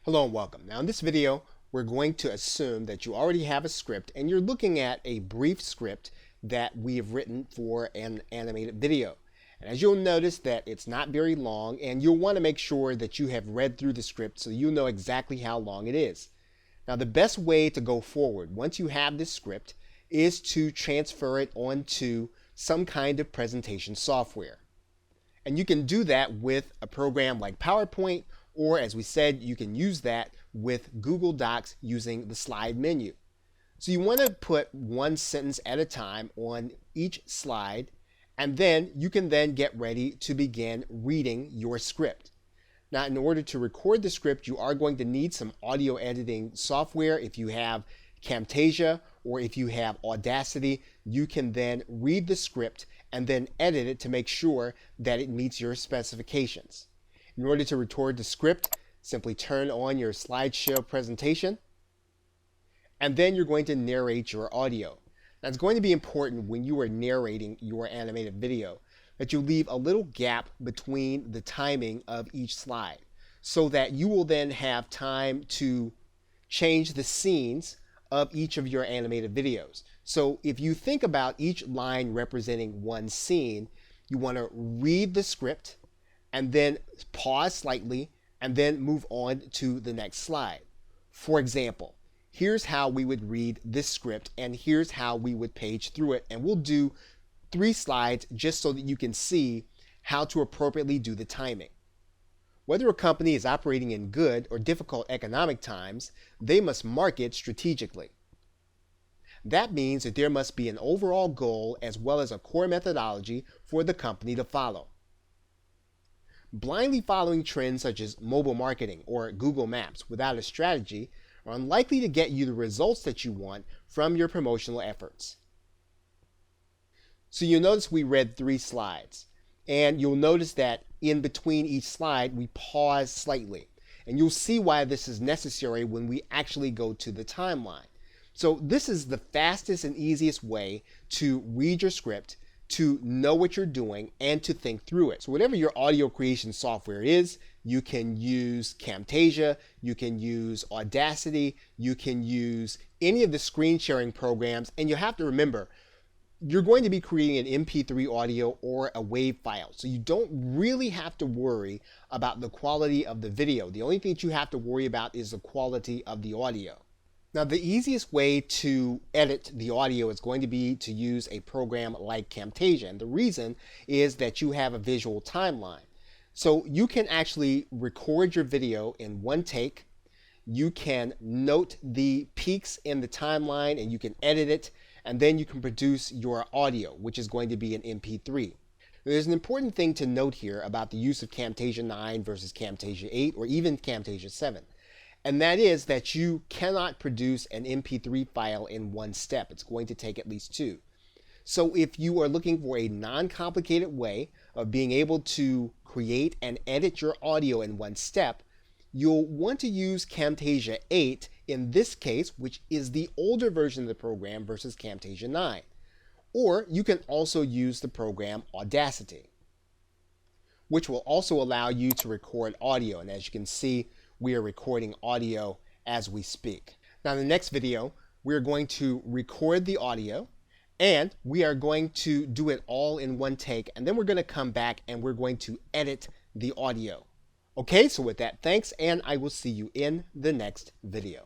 Hello and welcome. Now in this video, we're going to assume that you already have a script and you're looking at a brief script that we have written for an animated video. And as you'll notice that it's not very long, and you'll want to make sure that you have read through the script so you'll know exactly how long it is. Now the best way to go forward once you have this script is to transfer it onto some kind of presentation software. And you can do that with a program like PowerPoint, or as we said, you can use that with Google Docs using the slide menu. So you want to put one sentence at a time on each slide, and then you can then get ready to begin reading your script. Now, in order to record the script, you are going to need some audio editing software. If you have Camtasia or if you have Audacity, you can then read the script and then edit it to make sure that it meets your specifications. In order to record the script, simply turn on your slideshow presentation, and then you're going to narrate your audio. Now, it's going to be important when you are narrating your animated video that you leave a little gap between the timing of each slide so that you will then have time to change the scenes of each of your animated videos. So if you think about each line representing one scene, you want to read the script and then pause slightly and then move on to the next slide. For example, here's how we would read this script and here's how we would page through it, and we'll do 3 slides just so that you can see how to appropriately do the timing. Whether a company is operating in good or difficult economic times, they must market strategically. That means that there must be an overall goal as well as a core methodology for the company to follow. Blindly following trends such as mobile marketing or Google Maps without a strategy are unlikely to get you the results that you want from your promotional efforts. So you'll notice we read 3 slides, and you'll notice that in between each slide we pause slightly, and you'll see why this is necessary when we actually go to the timeline. So this is the fastest and easiest way to read your script, to know what you're doing, and to think through it. So whatever your audio creation software is, you can use Camtasia, you can use Audacity, you can use any of the screen sharing programs, and you have to remember, you're going to be creating an MP3 audio or a WAV file. So you don't really have to worry about the quality of the video. The only thing that you have to worry about is the quality of the audio. Now, the easiest way to edit the audio is going to be to use a program like Camtasia. And the reason is that you have a visual timeline. So you can actually record your video in one take. You can note the peaks in the timeline and you can edit it. And then you can produce your audio, which is going to be an MP3. There's an important thing to note here about the use of Camtasia 9 versus Camtasia 8 or even Camtasia 7. And that is that you cannot produce an MP3 file in one step. It's going to take at least 2. So if you are looking for a non-complicated way of being able to create and edit your audio in one step, you'll want to use Camtasia 8 in this case, which is the older version of the program versus Camtasia 9. Or you can also use the program Audacity, which will also allow you to record audio. And as you can see, we are recording audio as we speak. Now in the next video, we're going to record the audio and we are going to do it all in one take, and then we're going to come back and we're going to edit the audio. Okay, so with that, thanks, and I will see you in the next video.